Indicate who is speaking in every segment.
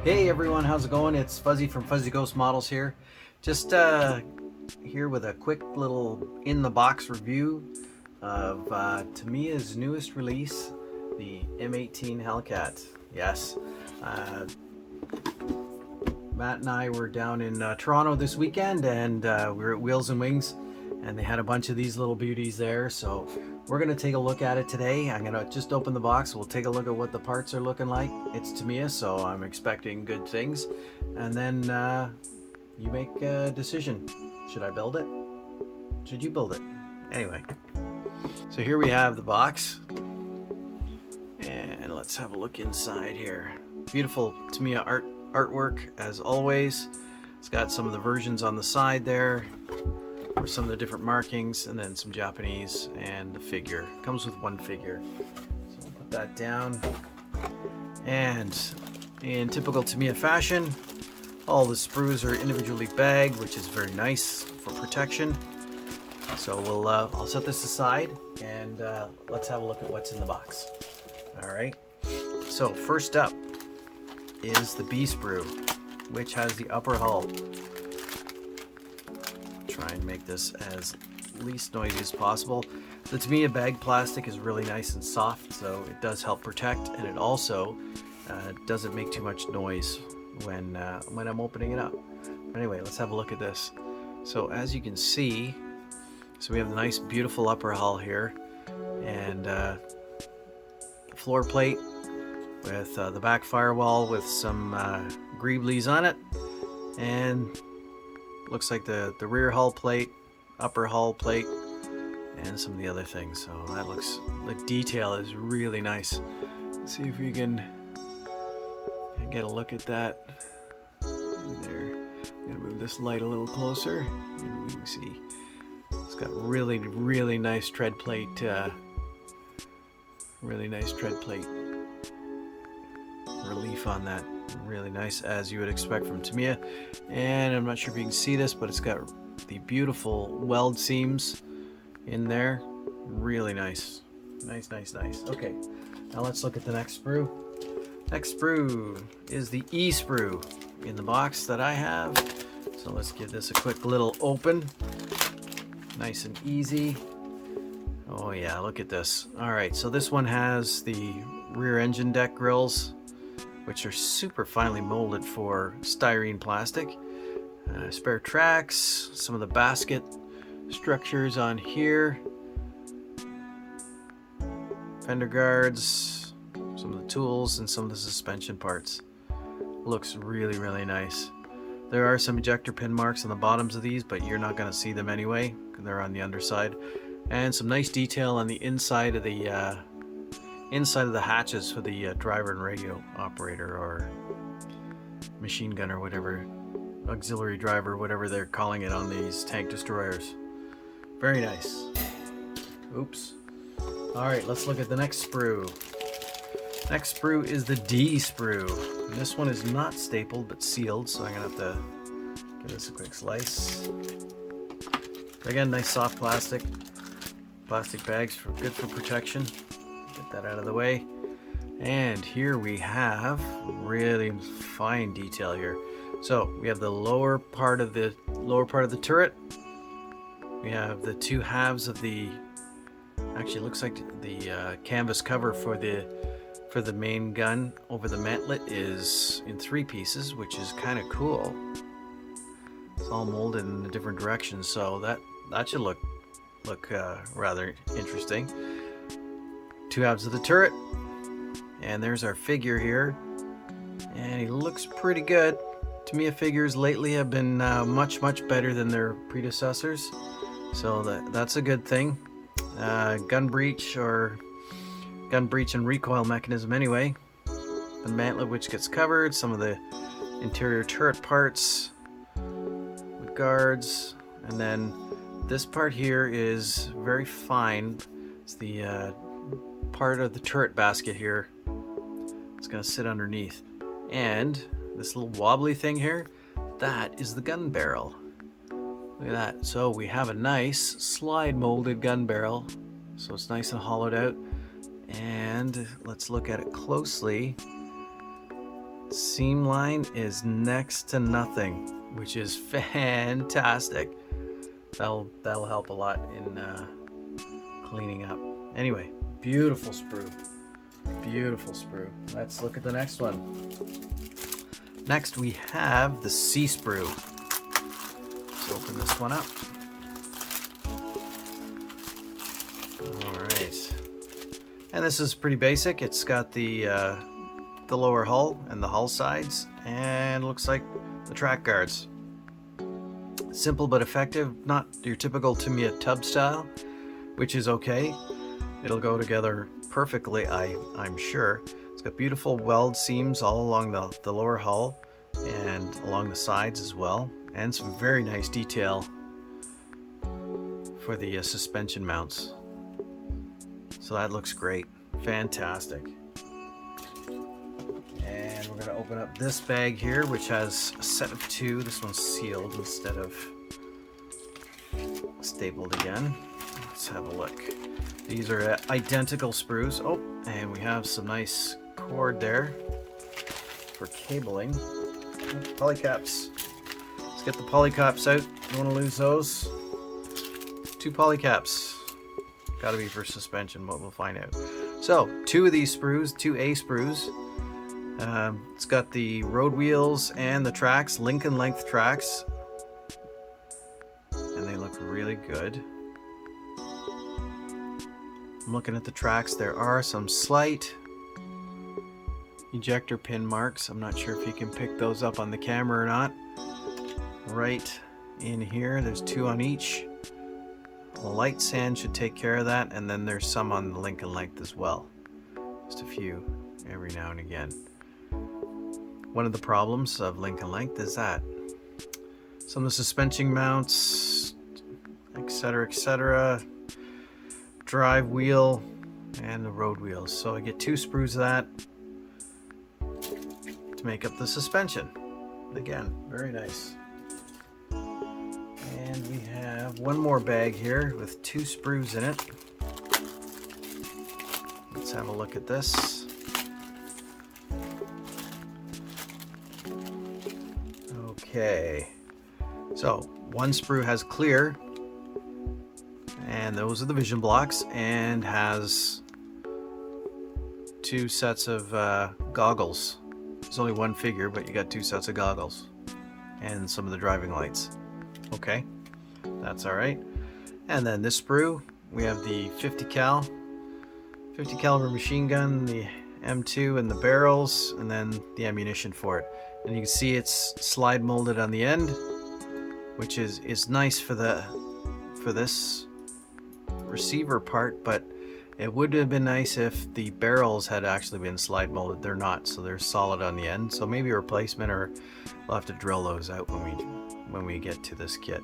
Speaker 1: Hey everyone, how's it going? It's Fuzzy from Fuzzy Ghost Models here. Just here with a quick little in-the-box review of Tamiya's newest release, the M18 Hellcat. Yes, Matt and I were down in Toronto this weekend, and we were at Wheels and Wings, and they had a bunch of these little beauties there. So we're gonna take a look at it today. I'm gonna just open the box. We'll take a look at what the parts are looking like. It's Tamiya, so I'm expecting good things. And then you make a decision. Should I build it? Should you build it? Anyway, so here we have the box. And let's have a look inside here. Beautiful Tamiya artwork as always. It's got some of the versions on the side there, or some of the different markings, and then some Japanese and the figure. Comes with one figure. So we'll put that down. And in typical Tamiya fashion, all the sprues are individually bagged, which is very nice for protection. So we'll I'll set this aside and let's have a look at what's in the box. All right. So first up is the B sprue, which has the upper hull. Try and make this as least noisy as possible. The Tamiya bag plastic is really nice and soft, so it does help protect, and it also doesn't make too much noise when I'm opening it up. Anyway, let's have a look at this. So as you can see, so we have the nice beautiful upper hull here, and floor plate with the back firewall with some greeblies on it, and looks like the rear hull plate, upper hull plate, and some of the other things. So that looks, the detail is really nice. Let's see if we can get a look at that. There, I'm gonna move this light a little closer. Maybe we can see. It's got really nice tread plate. Really nice tread plate relief on that. Really nice, as you would expect from Tamiya. And I'm not sure if you can see this, but it's got the beautiful weld seams in there. Really nice. Nice. Okay, now let's look at the next sprue. Next sprue is the E sprue in the box that I have. So let's give this a quick little open. Nice and easy. Oh yeah, look at this. All right, so this one has the rear engine deck grills, which are super finely molded for styrene plastic. Spare tracks, some of the basket structures on here, fender guards, some of the tools, and some of the suspension parts. Looks really nice. There are some ejector pin marks on the bottoms of these, but you're not going to see them anyway because they're on the underside. And some nice detail on the inside of the hatches for the driver and radio operator, or machine gun, or whatever, auxiliary driver, whatever they're calling it on these tank destroyers. Very nice. Oops. Alright, let's look at the next sprue. Next sprue is the D sprue. And this one is not stapled but sealed, so I'm going to have to give this a quick slice. Again, nice soft plastic. Plastic bags for good for protection. Get that out of the way. And here we have really fine detail here. So we have the lower part of the turret. We have the two halves of the, actually it looks like the canvas cover for the main gun over the mantlet is in 3 pieces, which is kind of cool. It's all molded in a different direction, so that should look rather interesting. 2 halves of the turret, and there's our figure here, and he looks pretty good. Tamiya figures lately have been much better than their predecessors, so that's a good thing. Gun breach and recoil mechanism anyway. The mantlet, which gets covered, some of the interior turret parts with guards, and then this part here is very fine. It's the part of the turret basket here. It's going to sit underneath. And this little wobbly thing here, that is the gun barrel. Look at that. So we have a nice slide molded gun barrel. So it's nice and hollowed out. And let's look at it closely. Seam line is next to nothing, which is fantastic. That'll help a lot in cleaning up. Anyway, beautiful sprue. Beautiful sprue. Let's look at the next one. Next we have the C sprue. Let's open this one up. Alright. And this is pretty basic. It's got the lower hull and the hull sides, and looks like the track guards. Simple but effective, not your typical Tamiya tub style, which is okay. It'll go together perfectly, I'm sure. It's got beautiful weld seams all along the lower hull and along the sides as well, and some very nice detail for the suspension mounts. So that looks great. Fantastic. And we're going to open up this bag here, which has a set of two. This one's sealed instead of stapled again. Let's have a look. These are identical sprues. Oh, and we have some nice cord there for cabling. Polycaps. Let's get the polycaps out. Don't want to lose those. 2 polycaps. Got to be for suspension, but we'll find out. So, 2 of these sprues, 2 A sprues. It's got the road wheels and the tracks, Lincoln length tracks, and they look really good. I'm looking at the tracks. There are some slight ejector pin marks. I'm not sure if you can pick those up on the camera or not. Right in here, there's 2 on each. The light sand should take care of that, and then there's some on the Lincoln length as well. Just a few every now and again. One of the problems of Lincoln length is that some of the suspension mounts, etc., drive wheel, and the road wheels. So I get 2 sprues of that to make up the suspension. Again, very nice. And we have one more bag here with 2 sprues in it. Let's have a look at this. Okay, so 1 sprue has clear, and those are the vision blocks, and has 2 sets of goggles. There's only 1 figure, but you got 2 sets of goggles and some of the driving lights. Okay, that's all right. And then this sprue, we have the 50 caliber machine gun, the M2 and the barrels, and then the ammunition for it. And you can see it's slide molded on the end, which is nice for this receiver part, but it would have been nice if the barrels had actually been slide molded. They're not, so they're solid on the end. So maybe a replacement, or we'll have to drill those out when we get to this kit.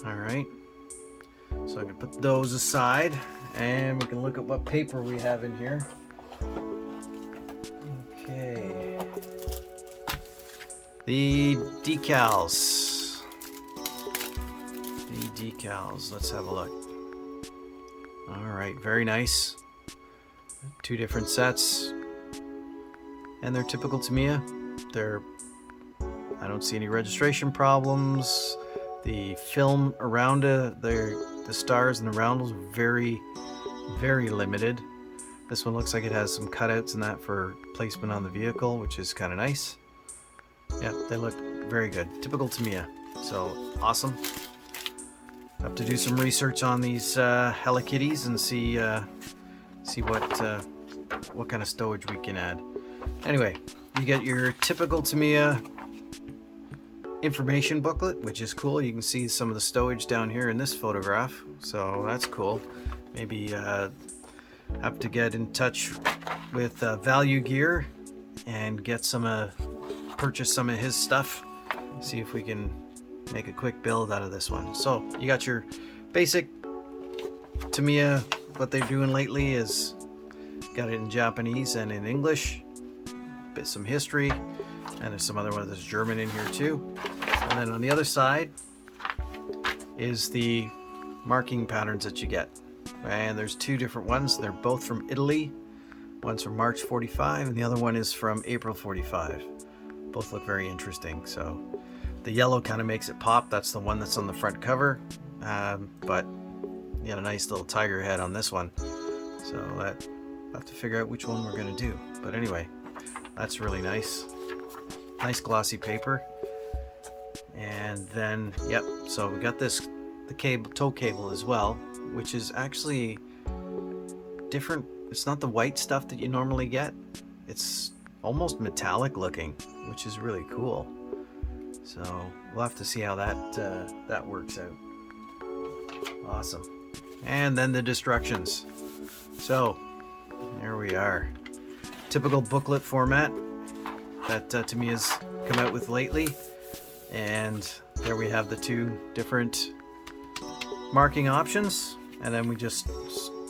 Speaker 1: All right, so I can put those aside, and we can look at what paper we have in here. Okay, the decals. Let's have a look. All right, very nice. 2 different sets, and they're typical Tamiya. I don't see any registration problems. The film around the stars and the roundels very, very limited. This one looks like it has some cutouts and that for placement on the vehicle, which is kind of nice. Yeah, they look very good. Typical Tamiya. So awesome. Have to do some research on these Hellcats and see what kind of stowage we can add. Anyway, you get your typical Tamiya information booklet, which is cool. You can see some of the stowage down here in this photograph, so that's cool. Maybe have to get in touch with Value Gear and get purchase some of his stuff. See if we can make a quick build out of this one. So you got your basic Tamiya. What they're doing lately is got it in Japanese and in English, some history, and there's some other one that's German in here too. And then on the other side is the marking patterns that you get, and there's 2 different ones. They're both from Italy. One's from March 45 and the other one is from April 45. Both look very interesting. So the yellow kind of makes it pop. That's the one that's on the front cover. But you got a nice little tiger head on this one. So I'll have to figure out which one we're going to do. But anyway, that's really nice. Nice glossy paper. And then, yep, so we got the tow cable as well, which is actually different. It's not the white stuff that you normally get. It's almost metallic looking, which is really cool. So we'll have to see how that works out. Awesome. And then the destructions. So there we are. Typical booklet format that Tamiya's come out with lately. And there we have the two different marking options. And then we just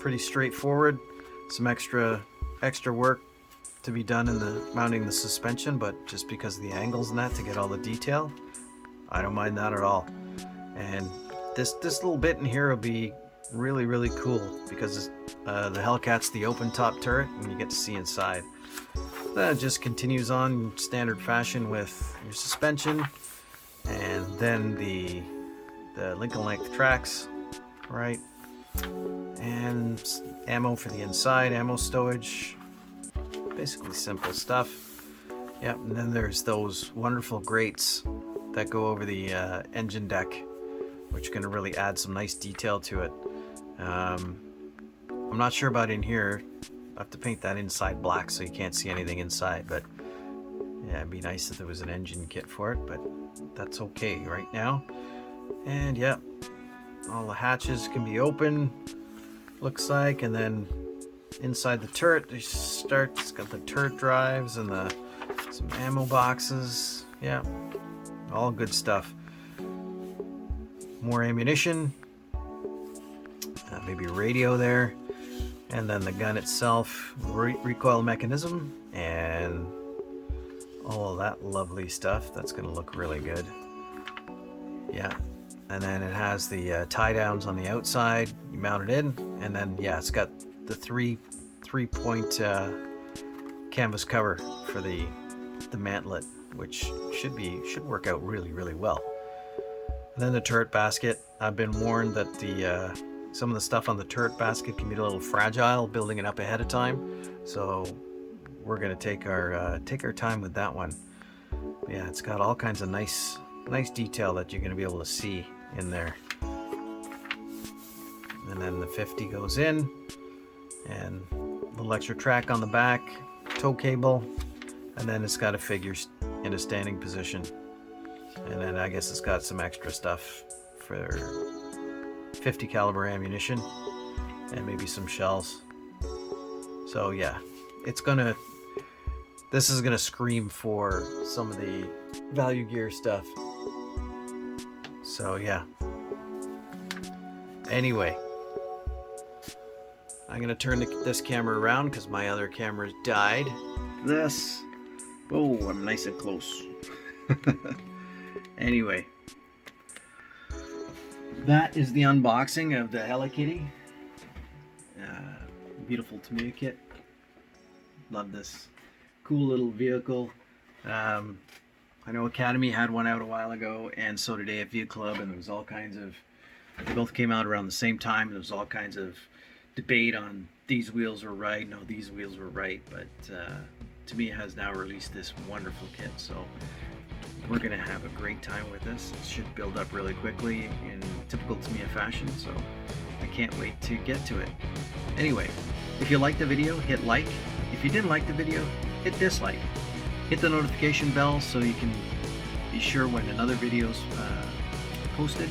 Speaker 1: pretty straightforward. Some extra work to be done in the mounting the suspension, but just because of the angles and that to get all the detail, I don't mind that at all. And this little bit in here will be really cool because the Hellcat's the open top turret and you get to see inside. Then it just continues on in standard fashion with your suspension and then the Lincoln length tracks, right? And ammo for the inside, ammo stowage, basically simple stuff. Yep, and then there's those wonderful grates that go over the engine deck, which are going to really add some nice detail to it. I'm not sure about in here. I have to paint that inside black so you can't see anything inside, but yeah, it'd be nice if there was an engine kit for it, but that's okay right now. And yeah, all the hatches can be open, looks like, and then inside the turret it's got the turret drives and some ammo boxes. Yeah, all good stuff. More ammunition, maybe a radio there, and then the gun itself, recoil mechanism, and all that lovely stuff. That's going to look really good. Yeah, and then it has the tie downs on the outside. You mount it in, and then yeah, it's got the three-point canvas cover for the mantlet, which should work out really well. And then the turret basket. I've been warned that some of the stuff on the turret basket can be a little fragile, building it up ahead of time. So we're gonna take our time with that one. But yeah, it's got all kinds of nice detail that you're gonna be able to see in there. And then the 50 goes in, and a little extra track on the back, tow cable, and then it's got a figure in a standing position. And then I guess it's got some extra stuff for 50 caliber ammunition and maybe some shells. So yeah, this is gonna scream for some of the value gear stuff. So yeah. Anyway, I'm gonna turn this camera around because my other camera's died. Oh, I'm nice and close. Anyway, that is the unboxing of the Hellcat. Beautiful Tamiya kit. Love this cool little vehicle. I know Academy had one out a while ago, and so did AFV Club, and there was all kinds of, they both came out around the same time. There was all kinds of debate on these wheels were right, no, these wheels were right, but Tamiya has now released this wonderful kit, so we're gonna have a great time with this. It should build up really quickly in typical Tamiya fashion, so I can't wait to get to it. Anyway, if you liked the video, hit like. If you didn't like the video, hit dislike. Hit the notification bell so you can be sure when another video's posted,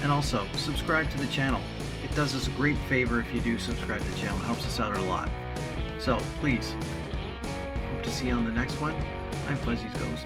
Speaker 1: and also subscribe to the channel. It does us a great favor if you do subscribe to the channel. It helps us out a lot. So please, hope to see you on the next one. I'm Fuzzy's Ghost.